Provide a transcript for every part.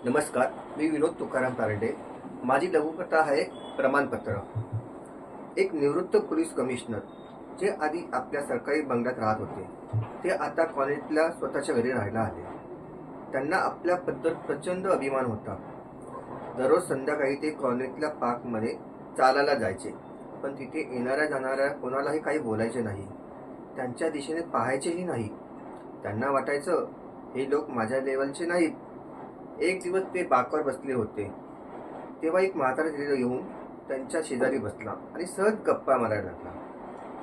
नमस्कार, मी विनोद तुकाराम कारंडे. माझी लघुकथा आहे प्रमाणपत्र. एक निवृत्त पोलीस कमिशनर जे आधी आपल्या सरकारी बंगल्यात राहत होते, ते आता कॉलनीतल्या स्वतःच्या घरी राहायला आले. त्यांना आपल्याबद्दल प्रचंड अभिमान होता. दररोज संध्याकाळी ते कॉलनीतल्या पार्कमध्ये चालायला जायचे, पण तिथे येणाऱ्या जाणाऱ्या कोणालाही काही बोलायचे नाही, त्यांच्या दिशेने पाहायचेही नाही. त्यांना वाटायचं, हे लोक माझ्या लेवलचे नाहीत. एक दिवस ते बाकावर बसले होते, तेव्हा एक म्हातारा तिथे येऊन त्यांच्या शेजारी बसला आणि सहज गप्पा मारायला लागला.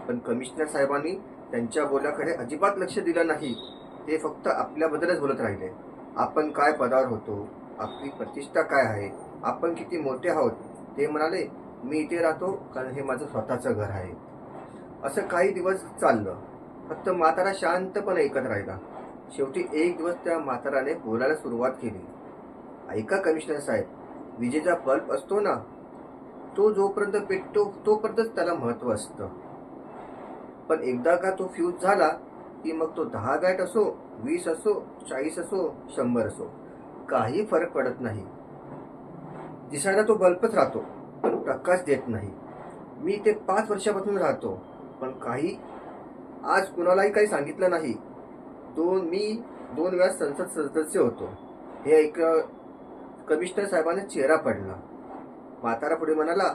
पण कमिशनर साहेबांनी त्यांच्या बोलण्याकडे अजिबात लक्ष दिलं नाही. ते फक्त आपल्याबद्दलच बोलत राहिले. आपण काय पदावर होतो, आपली प्रतिष्ठा काय आहे, आपण किती मोठे आहोत. ते म्हणाले, मी इथे राहतो कारण हे माझं स्वतःचं घर आहे. असं काही दिवस चाललं. फक्त म्हातारा शांतपणे ऐकत राहिला. शेवटी एक दिवस त्या म्हाताराने बोलायला सुरुवात केली. ऐका कमिशनर साहेब, विजेचा बल्ब असतो ना, तो जोपर्यंत पेटतो तोपर्यंतच त्याला महत्त्व असतं. पण एकदा का तो फ्यूज झाला की मग तो 10 वॅट असो, 20 असो, 40 असो, 100 असो, काही फरक पडत नाही. दिसायला तो बल्बच राहतो, पण प्रकाश देत नाही. मी ते 5 वर्षापासून राहतो, पण आज कुणालाही काही सांगितलं नाही. मी 2 वेळा संसद सदस्य होतो. हे कमिशनर साहेबांना चेहरा पडला. म्हातारा पुढे म्हणाला,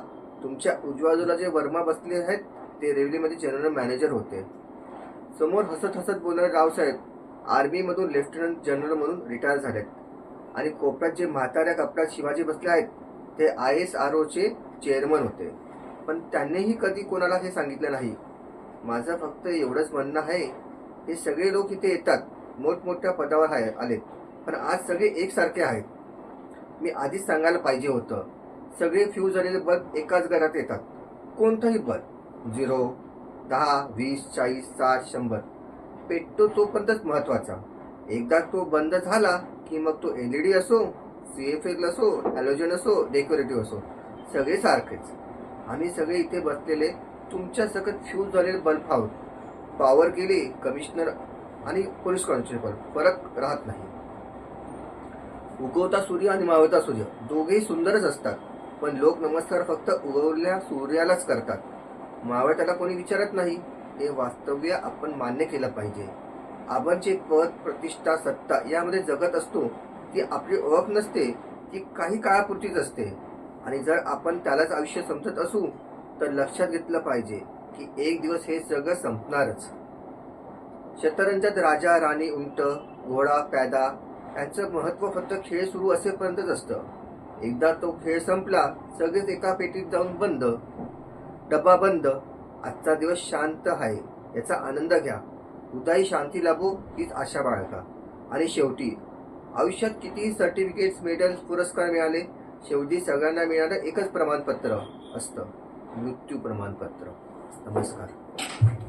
तुमच्या उजव्या बाजूला जे वर्मा बसले आहेत ते रेल्वेमध्ये जनरल मॅनेजर होते. समोर हसत हसत बोलणारे रावसाहेब आर्मीमधून लेफ्टनंट जनरल म्हणून रिटायर झालेत. आणि कोपऱ्यात जे म्हाताऱ्या कपड्यात शिवाजी बसले आहेत ते ISROचे चेअरमन होते, पण त्यांनीही कधी कोणाला हे सांगितलं नाही. माझं फक्त एवढंच म्हणणं आहे, हे सगळे लोक इथे येतात, मोठमोठ्या पदावर आलेत, पण आज सगळे एकसारखे आहेत. मी आधीच सांगायला पाहिजे होतं. सगळे फ्यूज झालेले बल्ब एकाच घरात येतात. कोणताही बल्ब 0, 10, 20, 40, 60, 100 पेटतो तोपर्यंतच महत्त्वाचा. एकदा तो बंद झाला की मग तो LED असो, CFL असो, हॅलोजन असो, डेकोरेटिव्ह असो, सगळे सारखेच. आम्ही सगळे इथे बसलेले तुमच्या सकट फ्यूज झालेले बल्ब आहोत. पॉवर गेली, कमिशनर आणि पोलीस कॉन्स्टेबल, फरक राहत नाही. उगवता सूर्य आणि मावळता सूर्य दोघेही सुंदरच असतात, पण लोक नमस्कार फक्त उगवलेल्या सूर्यालाच करतात. मावळत्याला कोणी विचारत नाही. हे वास्तव्य आपण मान्य केलं पाहिजे. आपण जे पद, प्रतिष्ठा, सत्ता यामध्ये जगत असतो ती आपली ओळख नसते, ती काही काळापुरतीच असते. आणि जर आपण त्यालाच आयुष्य समजत असू तर लक्षात घेतलं पाहिजे की एक दिवस हे सगळं संपणारच. शतरंजात राजा, राणी, उंट, घोडा, प्यादा यांचं महत्त्व फक्त खेळ सुरू असेपर्यंतच असतं. एकदा तो खेळ संपला, सगळेच एका पेटीत जाऊन बंद. डब्बा बंद. आजचा दिवस शांत आहे याचा आनंद घ्या. उद्याही शांती लाभो हीच आशा बाळगा. आणि शेवटी आयुष्यात कितीही सर्टिफिकेट्स, मेडल्स, पुरस्कार मिळाले, शेवटी सगळ्यांना मिळणारं एकच प्रमाणपत्र असतं, मृत्यू प्रमाणपत्र. नमस्कार.